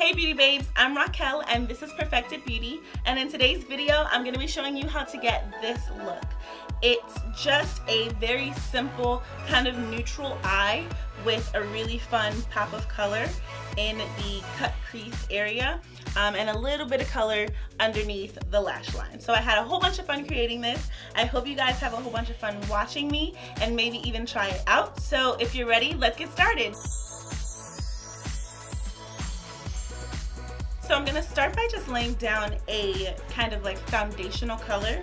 Hey beauty babes, I'm Racquelle and this is Perfected Beauty, and in today's video I'm going to be showing you how to get this look. It's just a very simple kind of neutral eye with a really fun pop of color in the cut crease area and a little bit of color underneath the lash line. So I had a whole bunch of fun creating this. I hope you guys have a whole bunch of fun watching me and maybe even try it out. So if you're ready, let's get started. So I'm going to start by just laying down a kind of like foundational color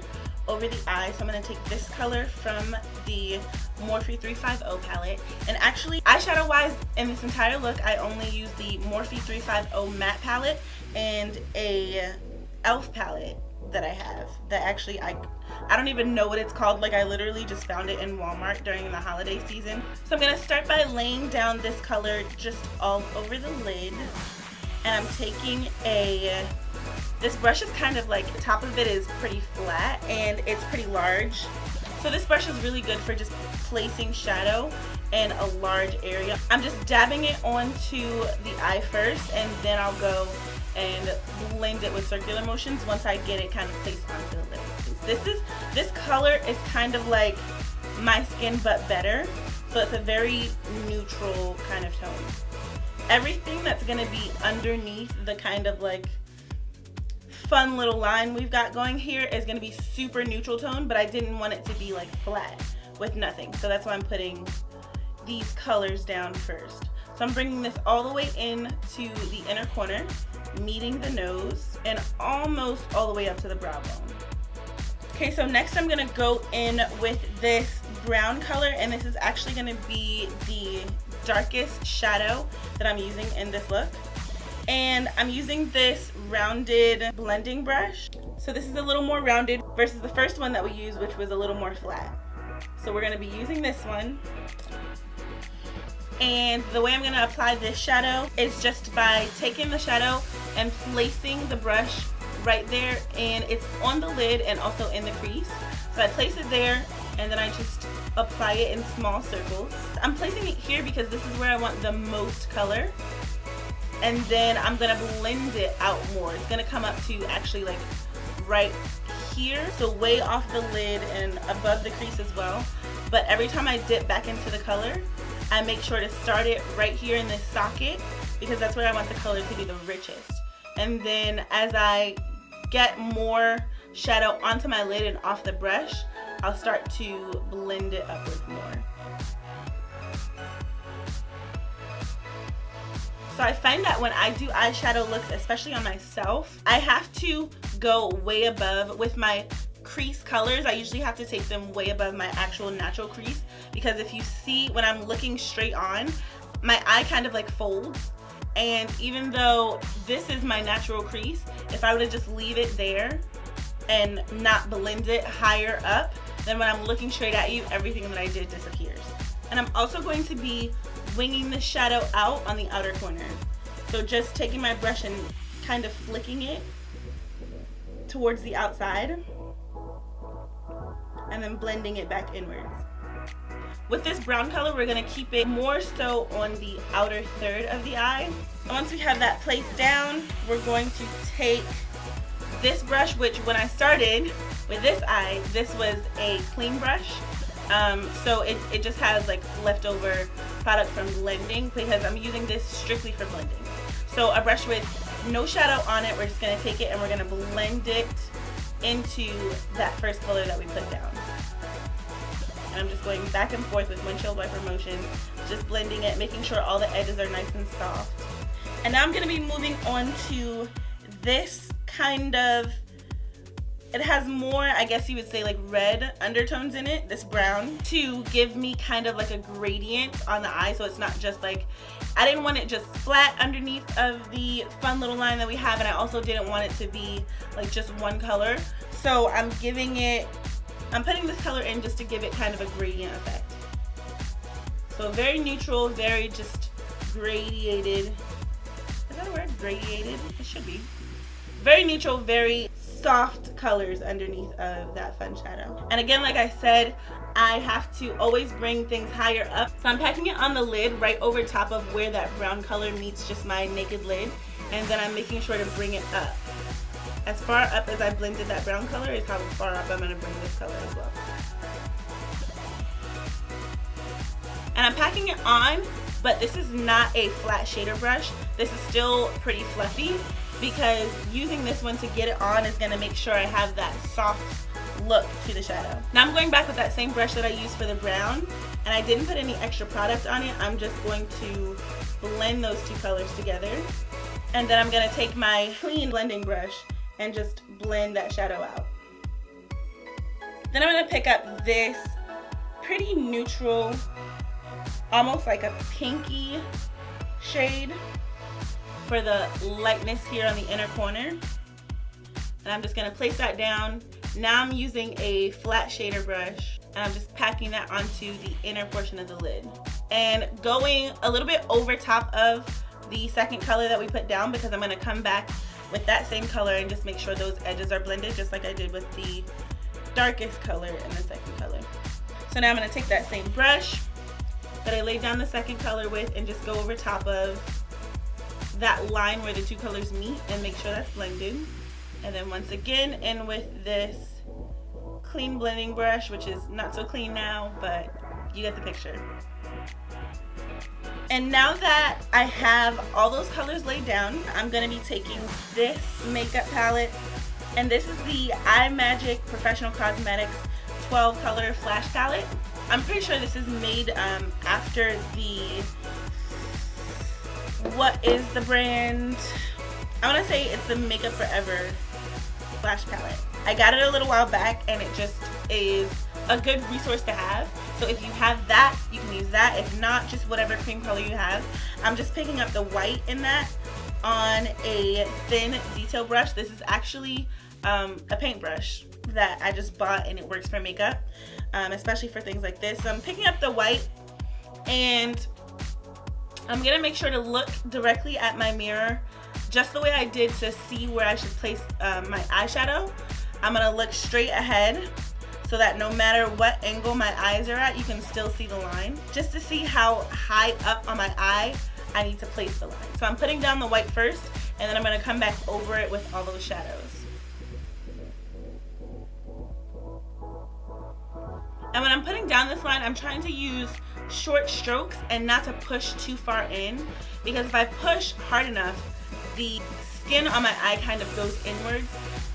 over the eye. So I'm going to take this color from the Morphe 350 palette. And actually, eyeshadow wise in this entire look, I only use the Morphe 350 matte palette and a e.l.f. palette that I have. That actually, I don't even know what it's called. Like I literally just found it in Walmart during the holiday season. So I'm going to start by laying down this color just all over the lid. And I'm taking this brush is kind of like, the top of it is pretty flat and it's pretty large. So this brush is really good for just placing shadow in a large area. I'm just dabbing it onto the eye first and then I'll go and blend it with circular motions once I get it kind of placed onto the lid. This color is kind of like my skin but better. So it's a very neutral kind of tone. Everything that's going to be underneath the kind of like fun little line we've got going here is going to be super neutral tone, but I didn't want it to be like flat with nothing. So that's why I'm putting these colors down first. So I'm bringing this all the way in to the inner corner, meeting the nose, and almost all the way up to the brow bone. Okay, so next I'm going to go in with this brown color, and this is actually going to be the darkest shadow that I'm using in this look. And I'm using this rounded blending brush. So this is a little more rounded versus the first one that we used, which was a little more flat. So we're going to be using this one. And the way I'm going to apply this shadow is just by taking the shadow and placing the brush right there, and it's on the lid and also in the crease. So I place it there and then I just apply it in small circles. I'm placing it here because this is where I want the most color, and then I'm gonna blend it out more. It's gonna come up to actually like right here, so way off the lid and above the crease as well. But every time I dip back into the color, I make sure to start it right here in this socket because that's where I want the color to be the richest. And then as I get more shadow onto my lid and off the brush, I'll start to blend it upwards more. So I find that when I do eyeshadow looks, especially on myself, I have to go way above. With my crease colors, I usually have to take them way above my actual natural crease, because if you see when I'm looking straight on, my eye kind of like folds. And even though this is my natural crease, if I were to just leave it there and not blend it higher up, then when I'm looking straight at you, everything that I did disappears. And I'm also going to be winging the shadow out on the outer corner. So just taking my brush and kind of flicking it towards the outside and then blending it back inwards. With this brown color, we're going to keep it more so on the outer third of the eye. And once we have that placed down, we're going to take this brush, which when I started with this eye, this was a clean brush. So it just has like leftover product from blending because I'm using this strictly for blending. So a brush with no shadow on it, we're just going to take it and we're going to blend it into that first color that we put down. And I'm just going back and forth with windshield wiper motion, just blending it, making sure all the edges are nice and soft. And now I'm going to be moving on to this kind of, it has more, I guess you would say, like red undertones in it, this brown, to give me kind of like a gradient on the eye, so it's not just like, I didn't want it just flat underneath of the fun little line that we have, and I also didn't want it to be like just one color. So I'm putting this color in just to give it kind of a gradient effect. So very neutral, very just gradiated. Is that a word? Gradiated? It should be. Very neutral, very soft colors underneath of that fun shadow. And again, like I said, I have to always bring things higher up. So I'm packing it on the lid right over top of where that brown color meets just my naked lid. And then I'm making sure to bring it up. As far up as I blended that brown color is how far up I'm going to bring this color as well. And I'm packing it on, but this is not a flat shader brush. This is still pretty fluffy because using this one to get it on is going to make sure I have that soft look to the shadow. Now I'm going back with that same brush that I used for the brown, and I didn't put any extra product on it. I'm just going to blend those two colors together. And then I'm going to take my clean blending brush and just blend that shadow out. Then I'm going to pick up this pretty neutral, almost like a pinky shade for the lightness here on the inner corner. And I'm just going to place that down. Now I'm using a flat shader brush and I'm just packing that onto the inner portion of the lid. And going a little bit over top of the second color that we put down, because I'm going to come back with that same color and just make sure those edges are blended just like I did with the darkest color in the second color. So now I'm going to take that same brush that I laid down the second color with and just go over top of that line where the two colors meet and make sure that's blended. And then once again in with this clean blending brush, which is not so clean now, but you get the picture. And now that I have all those colors laid down, I'm going to be taking this makeup palette, and this is the iMagic Professional Cosmetics 12 color flash palette. I'm pretty sure this is made after the, what is the brand? I want to say it's the Makeup Forever flash palette. I got it a little while back and it just is a good resource to have. So if you have that, you can use that. If not, just whatever cream color you have. I'm just picking up the white in that on a thin detail brush. This is actually a paintbrush that I just bought and it works for makeup, especially for things like this. So I'm picking up the white and I'm gonna make sure to look directly at my mirror just the way I did to see where I should place my eyeshadow. I'm gonna look straight ahead so that no matter what angle my eyes are at, you can still see the line, just to see how high up on my eye I need to place the line. So I'm putting down the white first, and then I'm gonna come back over it with all those shadows. And when I'm putting down this line, I'm trying to use short strokes and not to push too far in, because if I push hard enough, the skin on my eye kind of goes inwards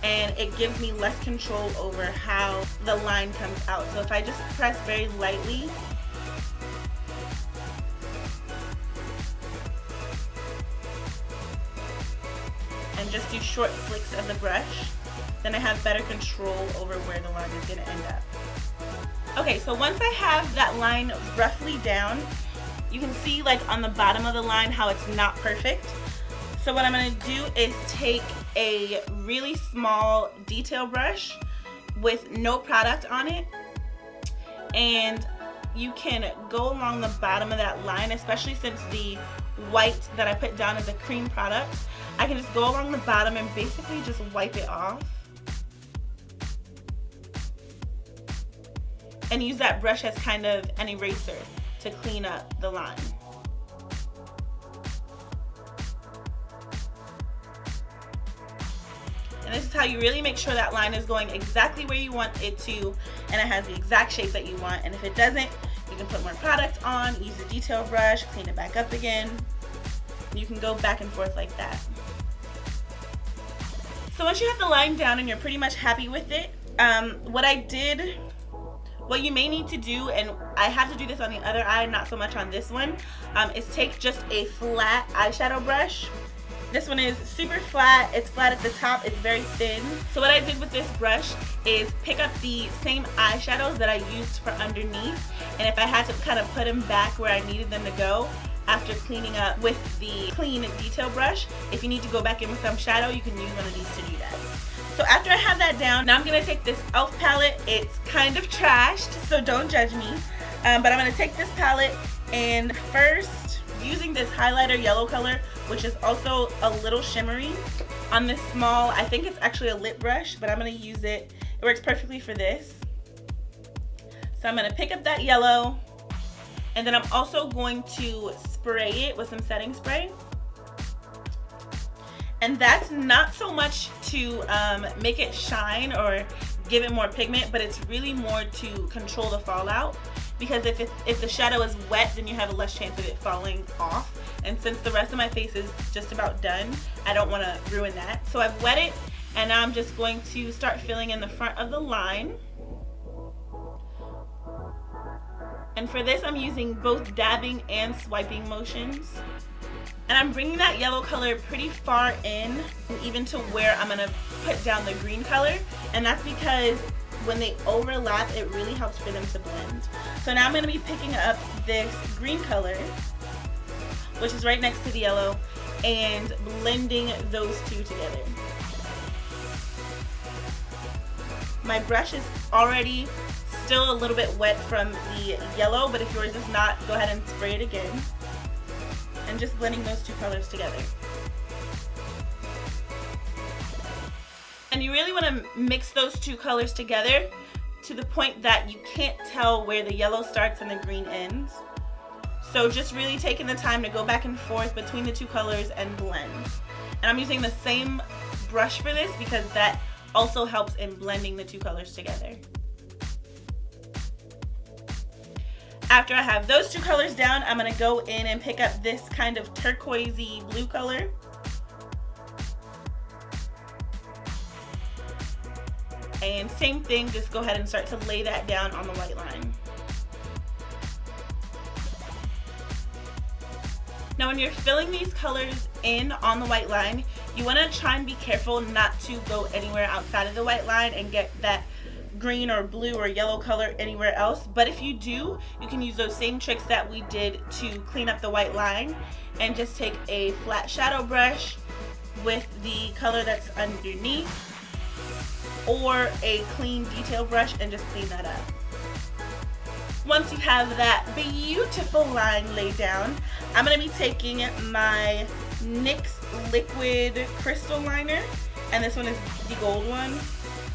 and it gives me less control over how the line comes out. So if I just press very lightly, and just do short flicks of the brush, then I have better control over where the line is going to end up. Okay, so once I have that line roughly down, you can see like on the bottom of the line how it's not perfect. So what I'm going to do is take a really small detail brush with no product on it, and you can go along the bottom of that line, especially since the white that I put down is a cream product. I can just go along the bottom and basically just wipe it off and use that brush as kind of an eraser to clean up the line. And this is how you really make sure that line is going exactly where you want it to and it has the exact shape that you want. And if it doesn't, you can put more product on, use the detail brush, clean it back up again. You can go back and forth like that. So once you have the line down and you're pretty much happy with it, what you may need to do, and I have to do this on the other eye, not so much on this one, is take just a flat eyeshadow brush. This one is super flat, it's flat at the top, it's very thin. So what I did with this brush is pick up the same eyeshadows that I used for underneath, and if I had to kind of put them back where I needed them to go after cleaning up with the clean detail brush, if you need to go back in with some shadow, you can use one of these to do that. So after I have that down, now I'm going to take this e.l.f. palette. It's kind of trashed, so don't judge me. But I'm going to take this palette and first using this highlighter yellow color, which is also a little shimmery, on this small, I think it's actually a lip brush, but I'm going to use it. It works perfectly for this. So I'm going to pick up that yellow, and then I'm also going to spray it with some setting spray. And that's not so much to make it shine or give it more pigment, but it's really more to control the fallout. Because if the shadow is wet, then you have a less chance of it falling off. And since the rest of my face is just about done, I don't want to ruin that. So I've wet it, and now I'm just going to start filling in the front of the line. And for this, I'm using both dabbing and swiping motions. And I'm bringing that yellow color pretty far in, even to where I'm gonna put down the green color. And that's because when they overlap, it really helps for them to blend. So now I'm gonna be picking up this green color, which is right next to the yellow, and blending those two together. My brush is already still a little bit wet from the yellow, but if yours is not, go ahead and spray it again. And just blending those two colors together. And you really want to mix those two colors together to the point that you can't tell where the yellow starts and the green ends. So just really taking the time to go back and forth between the two colors and blend. And I'm using the same brush for this because that also helps in blending the two colors together. After I have those two colors down, I'm going to go in and pick up this kind of turquoisey blue color. And same thing, just go ahead and start to lay that down on the white line. Now when you're filling these colors in on the white line, you want to try and be careful not to go anywhere outside of the white line and get that green or blue or yellow color anywhere else. But if you do, you can use those same tricks that we did to clean up the white line and just take a flat shadow brush with the color that's underneath, or a clean detail brush, and just clean that up. Once you have that beautiful line laid down, I'm going to be taking my NYX liquid crystal liner, and this one is the gold one.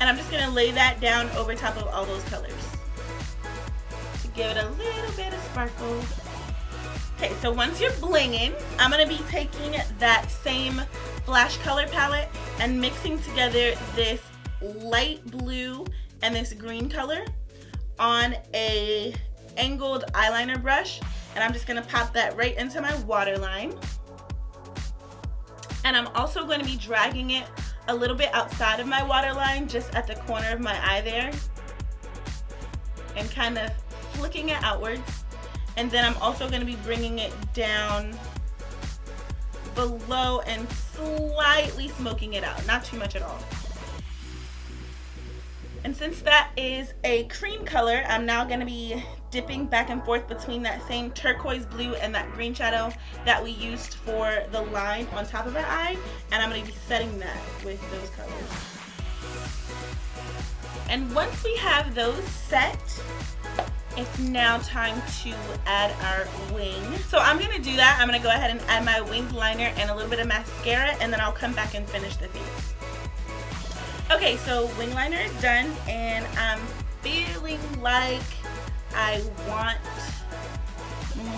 And I'm just going to lay that down over top of all those colors to give it a little bit of sparkle. Okay, so once you're blinging, I'm going to be taking that same flash color palette and mixing together this light blue and this green color on a angled eyeliner brush. And I'm just going to pop that right into my waterline. And I'm also going to be dragging it a little bit outside of my waterline, just at the corner of my eye there, and kind of flicking it outwards. And then I'm also going to be bringing it down below and slightly smoking it out, not too much at all. And since that is a cream color, I'm now going to be dipping back and forth between that same turquoise blue and that green shadow that we used for the line on top of our eye, and I'm going to be setting that with those colors. And once we have those set, it's now time to add our wing. So I'm going to do that. I'm going to go ahead and add my winged liner and a little bit of mascara, and then I'll come back and finish the face. Okay, so wing liner is done, and I'm feeling like I want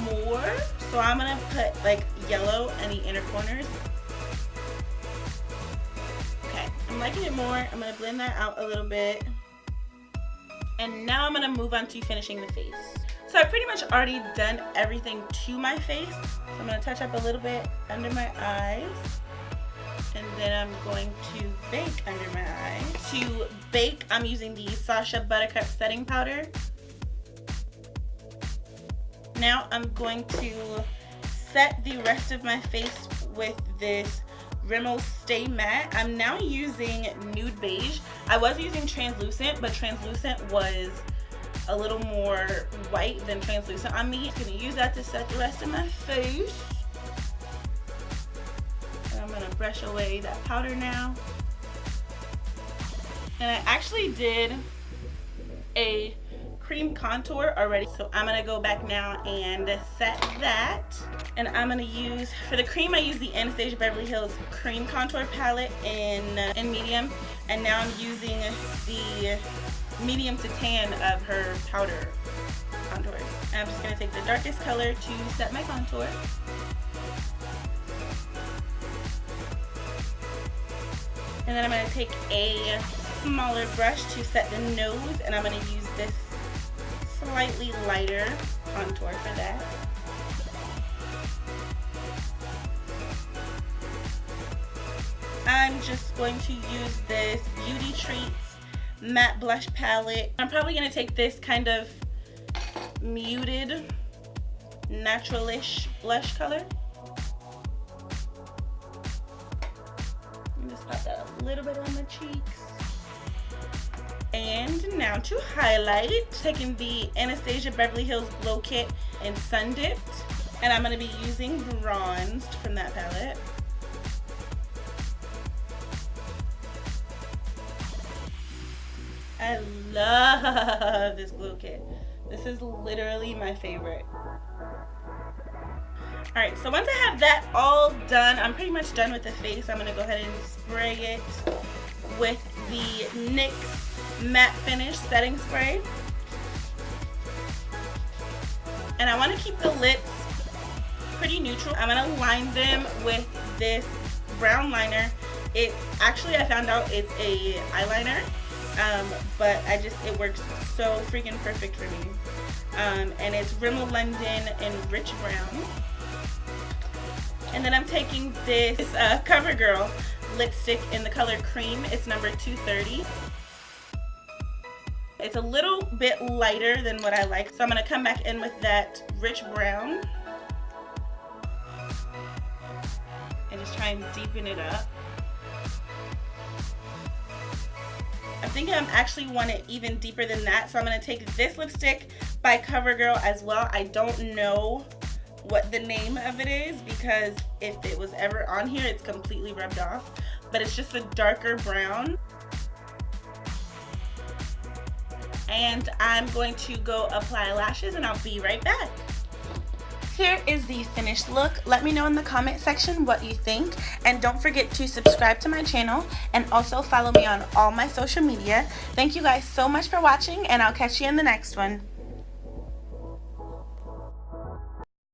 more, so I'm gonna put like yellow in the inner corners. Okay, I'm liking it more. I'm gonna blend that out a little bit, and now I'm gonna move on to finishing the face. So I've pretty much already done everything to my face. So I'm gonna touch up a little bit under my eyes, and then I'm going to bake under my eyes. To bake, I'm using the Sacha Buttercup setting powder. Now I'm going to set the rest of my face with this Rimmel Stay Matte. I'm now using nude beige. I was using translucent, but translucent was a little more white than translucent on me. I'm gonna use that to set the rest of my face. And I'm gonna brush away that powder now. And I actually did a cream contour already, so I'm gonna go back now and set that. And I'm gonna use, for the cream, I use the Anastasia Beverly Hills Cream Contour Palette in medium. And now I'm using the medium to tan of her powder contour. And I'm just gonna take the darkest color to set my contour. And then I'm gonna take a smaller brush to set the nose, and I'm gonna use this slightly lighter contour for that. I'm just going to use this Beauty Treats matte blush palette. I'm probably going to take this kind of muted, naturalish blush color. And just pop that a little bit on the cheeks. And now to highlight, taking the Anastasia Beverly Hills Glow Kit in Sun Dipped. And I'm going to be using Bronzed from that palette. I love this glue kit. This is literally my favorite. Alright, so once I have that all done, I'm pretty much done with the face. I'm going to go ahead and spray it with the NYX Matte Finish Setting Spray. And I want to keep the lips pretty neutral. I'm going to line them with this brown liner. It's actually, I found out it's a eyeliner. But it works so freaking perfect for me. And it's Rimmel London in Rich Brown. And then I'm taking this CoverGirl lipstick in the color Cream. It's number 230. It's a little bit lighter than what I like, so I'm going to come back in with that Rich Brown. And just try and deepen it up. I think I actually want it even deeper than that, so I'm going to take this lipstick by CoverGirl as well. I don't know what the name of it is, because if it was ever on here, it's completely rubbed off. But it's just a darker brown. And I'm going to go apply lashes, and I'll be right back. Here is the finished look. Let me know in the comment section what you think, and don't forget to subscribe to my channel and also follow me on all my social media. Thank you guys so much for watching, and I'll catch you in the next one.